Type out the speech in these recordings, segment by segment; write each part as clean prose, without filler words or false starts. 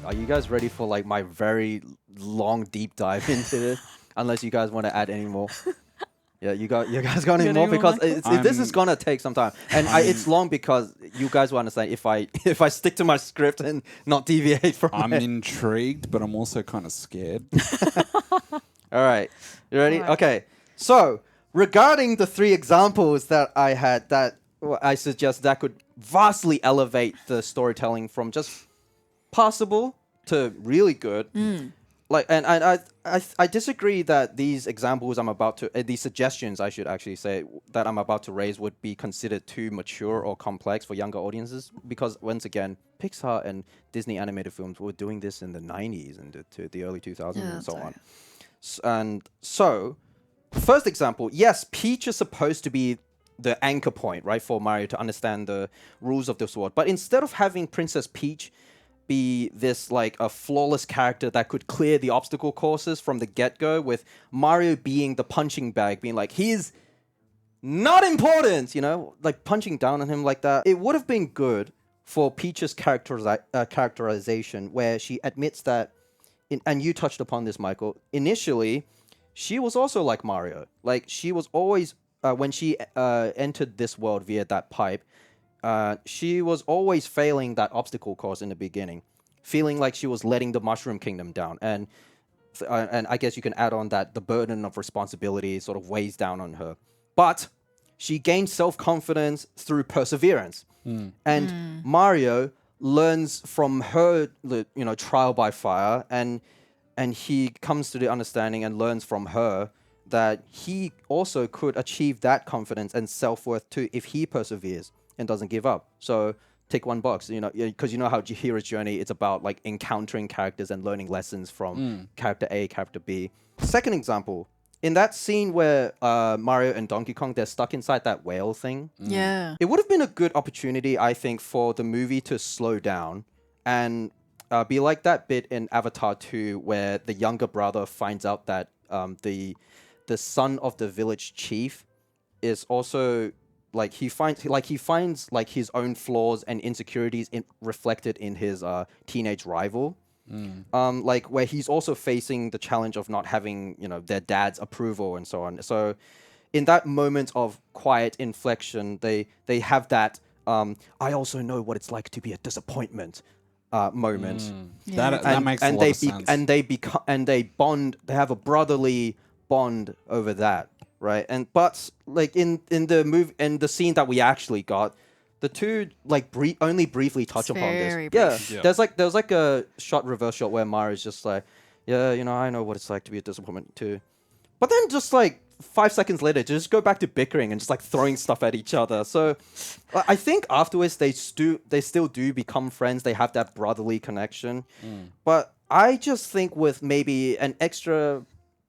Are you guys ready for like my very long deep dive into this? Unless you guys want to add any more. Yeah, you guys got any Got more any more, because Michael? this is gonna take some time, and it's long because you guys will understand if I stick to my script and not deviate from I'm it. intrigued, but I'm also kind of scared. All right, you ready? All right. Okay, so regarding the three examples that I had, that I suggest that could vastly elevate the storytelling from just passable to really good. Like, and I disagree that these examples I'm about to, these suggestions I should actually say that I'm about to raise would be considered too mature or complex for younger audiences, because once again, Pixar and Disney animated films were doing this in the 90s and the early 2000s Yeah, and so that's on. And so, first example, yes, Peach is supposed to be the anchor point, right, for Mario to understand the rules of the sword. But instead of having Princess Peach be this like a flawless character that could clear the obstacle courses from the get-go, with Mario being the punching bag, being like, he's not important, like punching down on him like that, it would have been good for Peach's characterization, where she admits that, and you touched upon this, Michael, initially, she was also like Mario. Like, she was always, when she entered this world via that pipe, she was always failing that obstacle course in the beginning, feeling like she was letting the Mushroom Kingdom down. And I guess you can add on that the burden of responsibility sort of weighs down on her. But she gained self-confidence through perseverance. And Mario learns from her, trial by fire, and he comes to the understanding and learns from her that he also could achieve that confidence and self-worth too if he perseveres and doesn't give up. So tick one box, because you know how Chihiro's journey, it's about like encountering characters and learning lessons from character A, character B. Second example, in that scene where Mario and Donkey Kong, they're stuck inside that whale thing. Yeah. It would have been a good opportunity, I think, for the movie to slow down and be like that bit in Avatar 2 where the younger brother finds out that the son of the village chief is also like he finds like his own flaws and insecurities reflected in his teenage rival. Like where he's also facing the challenge of not having their dad's approval and so on. So in that moment of quiet inflection, they have that I also know what it's like to be a disappointment moment. Yeah. That makes a lot of sense. And they bond. They have a brotherly bond over that, right? But like in the scene that we actually got, the two like only briefly touch upon very this. brief. Yeah. There's like a reverse shot where Mario's just like, yeah, I know what it's like to be a disappointment too. But then just like 5 seconds later, just go back to bickering and just like throwing stuff at each other. So I think afterwards they still do become friends. They have that brotherly connection. But I just think with maybe an extra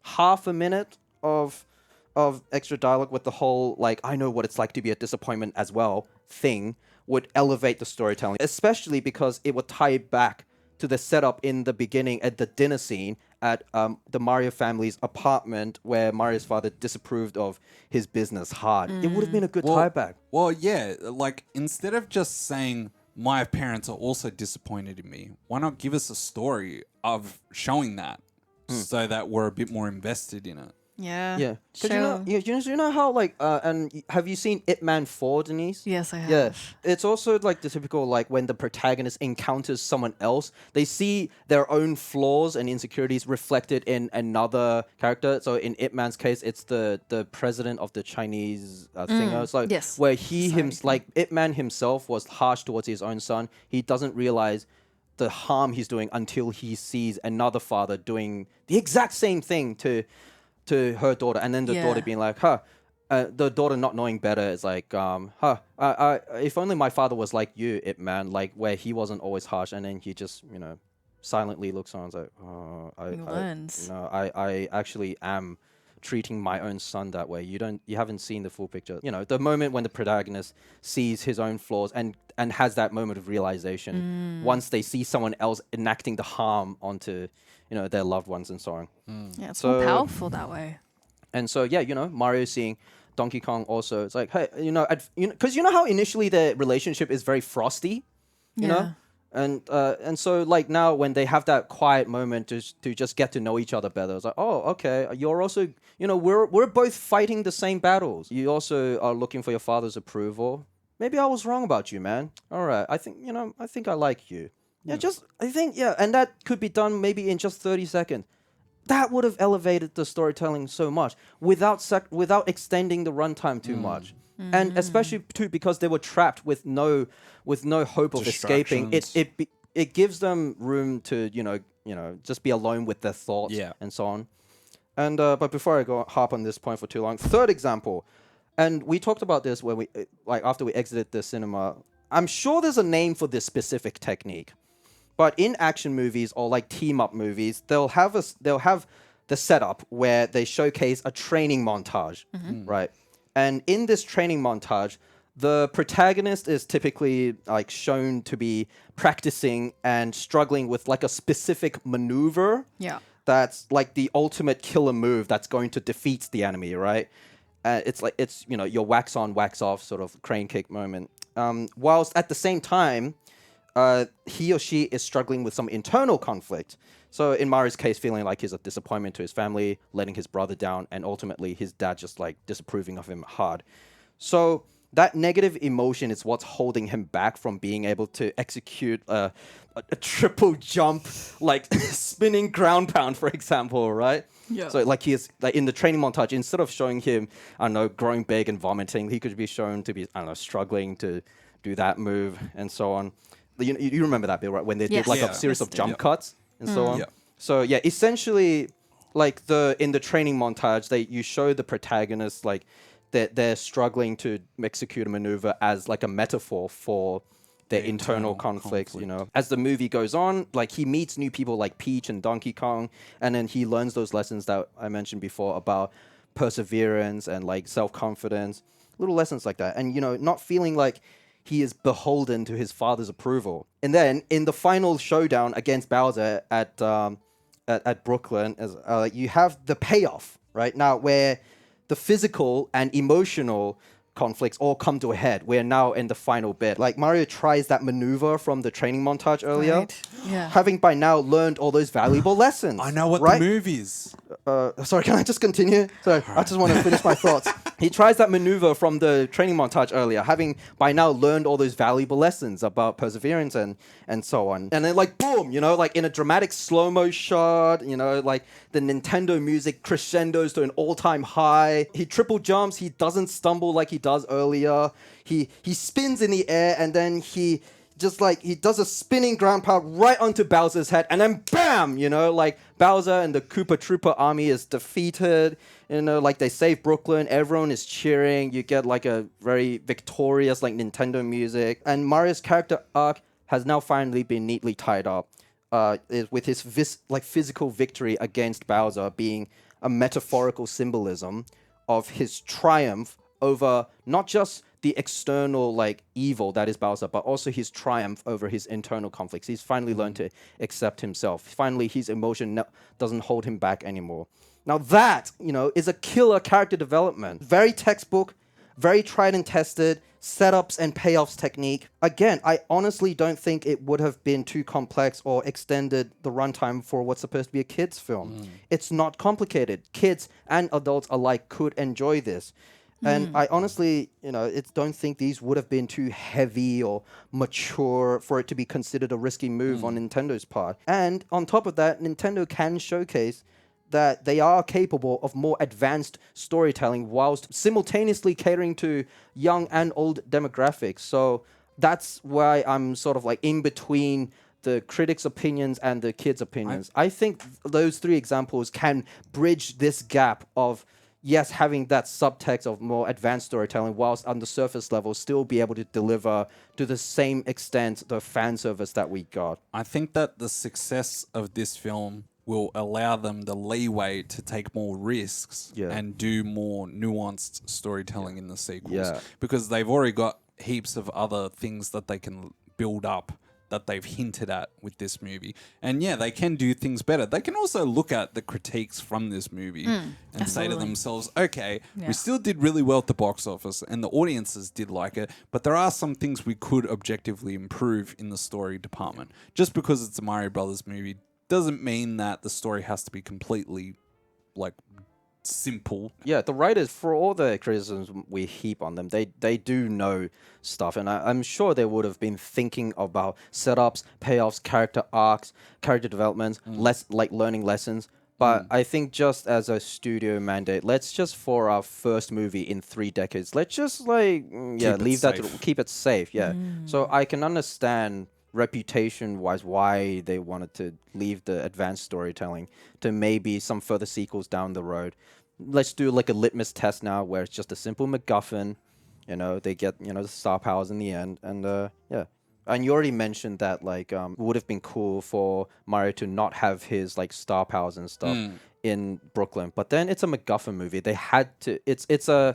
half a minute of extra dialogue with the whole like I know what it's like to be a disappointment as well thing would elevate the storytelling, especially because it would tie it back to the setup in the beginning at the dinner scene at the Mario family's apartment where Mario's father disapproved of his business hard. It would have been a good tie back. Well, yeah, like instead of just saying my parents are also disappointed in me, why not give us a story of showing that so that we're a bit more invested in it? Yeah. Yeah, because Show. you know how like and have you seen Ip Man 4, Denise? Yes, I have. Yeah, it's also like the typical like when the protagonist encounters someone else, they see their own flaws and insecurities reflected in another character. So in Ip Man's case, it's the president of the Chinese thinger. So Yes. where Society. like Ip Man himself was harsh towards his own son. He doesn't realize the harm he's doing until he sees another father doing the exact same thing to her daughter, and then the daughter being like, the daughter not knowing better is like, if only my father was like you, Ip Man, like where he wasn't always harsh, and then he just, silently looks on and is like, He learns. I actually am treating my own son that way. You haven't seen the full picture. The moment when the protagonist sees his own flaws and has that moment of realization once they see someone else enacting the harm onto their loved ones and so on. Yeah, it's So- more powerful that way. And so Mario seeing Donkey Kong also, it's like, hey, because you know how initially the relationship is very frosty, you know, And so like now when they have that quiet moment to just get to know each other better, it's like, oh, okay, you're also, we're both fighting the same battles. You also are looking for your father's approval. Maybe I was wrong about you, man. All right, I think I like you. Yeah, and that could be done maybe in just 30 seconds. That would have elevated the storytelling so much without extending the runtime too much. And especially too because they were trapped with no hope of escaping. It gives them room to just be alone with their thoughts and so on. And but before I go harp on this point for too long, third example, and we talked about this when we like after we exited the cinema. I'm sure there's a name for this specific technique. But in action movies or like team up movies, they'll have the setup where they showcase a training montage, right? And in this training montage, the protagonist is typically like shown to be practicing and struggling with like a specific maneuver. Yeah. That's like the ultimate killer move that's going to defeat the enemy, right? It's your wax on, wax off sort of crane kick moment. Whilst at the same time, he or she is struggling with some internal conflict. So in Mario's case, feeling like he's a disappointment to his family, letting his brother down, and ultimately his dad just like disapproving of him hard. So that negative emotion is what's holding him back from being able to execute a triple jump, like spinning ground pound, for example, right? Yeah. So like he is like in the training montage, instead of showing him, I don't know, growing big and vomiting, he could be shown to be, I don't know, struggling to do that move and so on. You remember that bit, right? When they did like a series of jump cuts and so on. Yeah. So yeah, essentially, like in the training montage, you show the protagonist like that they're struggling to execute a maneuver as like a metaphor for their internal conflicts. As the movie goes on, like he meets new people like Peach and Donkey Kong, and then he learns those lessons that I mentioned before about perseverance and like self-confidence, little lessons like that, and not feeling like he is beholden to his father's approval. And then in the final showdown against Bowser at Brooklyn, you have the payoff, right? Now where the physical and emotional conflicts all come to a head. We're now in the final bit. Like Mario tries that maneuver from the training montage earlier, Right. Yeah. having by now learned all those valuable lessons. I know what right? the move is. Sorry, can I just continue? So I just want to finish my thoughts. He tries that maneuver from the training montage earlier, having by now learned all those valuable lessons about perseverance and so on. And then like boom, like in a dramatic slow-mo shot, like the Nintendo music crescendos to an all-time high. He triple jumps, he doesn't stumble like he does earlier. He spins in the air and then he does a spinning ground pound right onto Bowser's head, and then bam, like Bowser and the Koopa Troopa army is defeated. Like they save Brooklyn, everyone is cheering. You get like a very victorious like Nintendo music, and Mario's character arc has now finally been neatly tied up, with his physical victory against Bowser being a metaphorical symbolism of his triumph over not just the external like evil that is Bowser, but also his triumph over his internal conflicts. He's finally learned to accept himself. Finally, his emotion doesn't hold him back anymore. Now that, is a killer character development. Very textbook, very tried and tested, setups and payoffs technique. Again, I honestly don't think it would have been too complex or extended the runtime for what's supposed to be a kid's film. It's not complicated. Kids and adults alike could enjoy this. And I honestly, don't think these would have been too heavy or mature for it to be considered a risky move on Nintendo's part. And on top of that, Nintendo can showcase that they are capable of more advanced storytelling whilst simultaneously catering to young and old demographics. So that's why I'm sort of like in between the critics' opinions and the kids' opinions. I think those three examples can bridge this gap of yes, having that subtext of more advanced storytelling, whilst on the surface level, still be able to deliver to the same extent the fan service that we got. I think that the success of this film will allow them the leeway to take more risks and do more nuanced storytelling in the sequels. Because they've already got heaps of other things that they can build up that they've hinted at with this movie. And yeah, they can do things better. They can also look at the critiques from this movie and say to absolutely. themselves, okay, Yeah. we still did really well at the box office and the audiences did like it, but there are some things we could objectively improve in the story department. Just because it's a Mario Brothers movie doesn't mean that the story has to be completely like simple. Yeah, the writers, for all the criticisms we heap on them, they do know stuff, and I'm sure they would have been thinking about setups, payoffs, character arcs, character developments, like learning lessons. But I think just as a studio mandate, let's just for our first movie in 3 decades, let's just Keep it leave that to safe. keep it safe. Yeah, so I can understand reputation-wise why they wanted to leave the advanced storytelling to maybe some further sequels down the road. Let's do like a litmus test now where it's just a simple MacGuffin. You know, they get, the star powers in the end. And yeah. And you already mentioned that like it would have been cool for Mario to not have his like star powers and stuff in Brooklyn. But then it's a MacGuffin movie. They had to it's a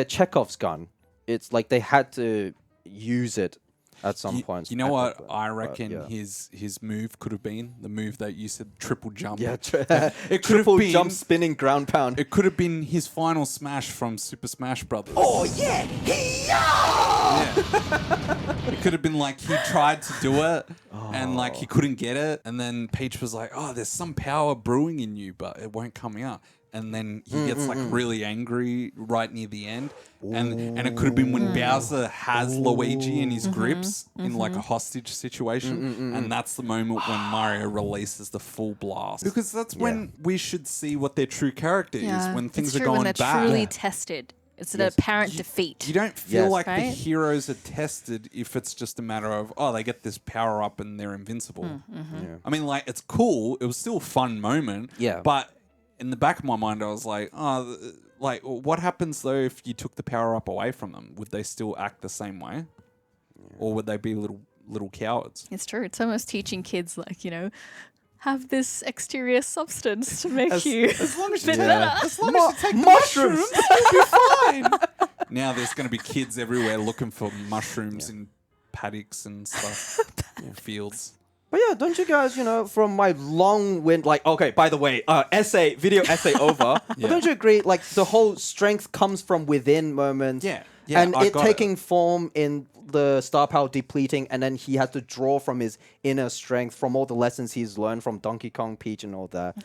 Chekhov's gun. It's like they had to use it at some point. You know what I reckon his move could have been? The move that you said, triple jump. Yeah, it could triple have been, jump, spinning ground pound. It could have been his final smash from Super Smash Brothers. Oh yeah, Yeah. It could have been like he tried to do it and like he couldn't get it, and then Peach was like, "Oh, there's some power brewing in you, but it won't come out." And then he gets like really angry right near the end, and it could have been when Bowser has Luigi in his grips in like a hostage situation, and that's the moment when Mario releases the full blast, because that's when we should see what their true character is, when things it's are true, going when they're bad. truly tested. It's an apparent defeat. You don't feel Yes. like the Right? heroes are tested if it's just a matter of, oh, they get this power up and they're invincible. Yeah. I mean, like, it's cool. It was still a fun moment. Yeah. But in the back of my mind, I was like, oh, like, what happens though if you took the power up away from them? Would they still act the same way? Or would they be little cowards? It's true. It's almost teaching kids, like, have this exterior substance to make you As long as you bit take, better. as long as you take the Mushrooms. mushrooms, you'll be fine. Now there's going to be kids everywhere looking for mushrooms in paddocks and stuff, fields. But yeah, don't you guys, from my long wind, like, okay, by the way, video essay over. But don't you agree, like, the whole strength comes from within moment? Yeah, and I it got taking form in the star power depleting, and then he had to draw from his inner strength, from all the lessons he's learned from Donkey Kong, Peach, and all that.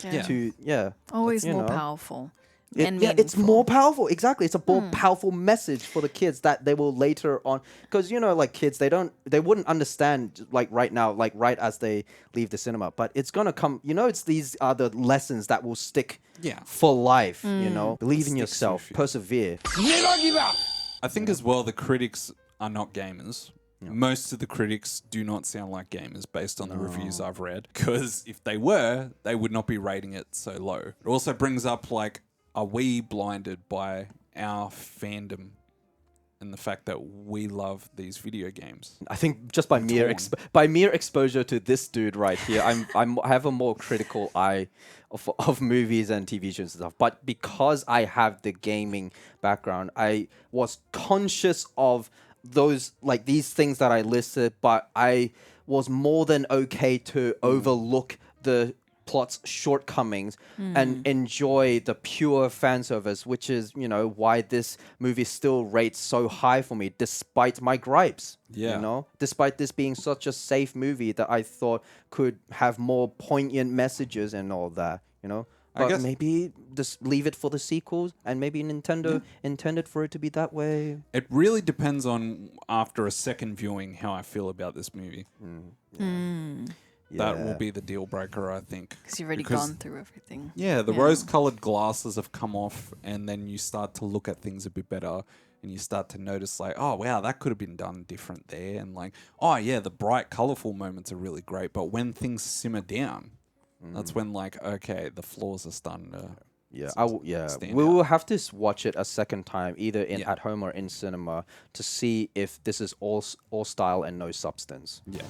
Yeah. Always more powerful. And it's meaningful. more powerful. Exactly, it's a more powerful message for the kids that they will later on. Because like kids, they wouldn't understand like right now, like right as they leave the cinema. But it's gonna come. It's these are the lessons that will stick. For life. Believe in yourself, persevere. Never give up. I think as well the critics are not gamers. Most of the critics do not sound like gamers based on the reviews I've read. Because if they were, they would not be rating it so low. It also brings up like, are we blinded by our fandom and the fact that we love these video games? I think just by mere exposure to this dude right here, I have a more critical eye of movies and TV shows and stuff. But because I have the gaming background, I was conscious of those like these things that I listed, but I was more than okay to overlook the plot's shortcomings and enjoy the pure fan service, which is, why this movie still rates so high for me, despite my gripes. Yeah. Despite this being such a safe movie that I thought could have more poignant messages and all that, I But guess- maybe just leave it for the sequels, and maybe Nintendo intended for it to be that way. It really depends on, after a second viewing, how I feel about this movie. That will be the deal breaker, I think. Because you've already gone through everything. Yeah, the rose-colored glasses have come off, and then you start to look at things a bit better, and you start to notice, like, oh, wow, that could have been done different there. And like, oh, yeah, the bright, colorful moments are really great. But when things simmer down, that's when, like, okay, the flaws are starting to... We stand will out. have to watch it a second time, either in at home or in cinema, to see if this is all style and no substance. Yeah.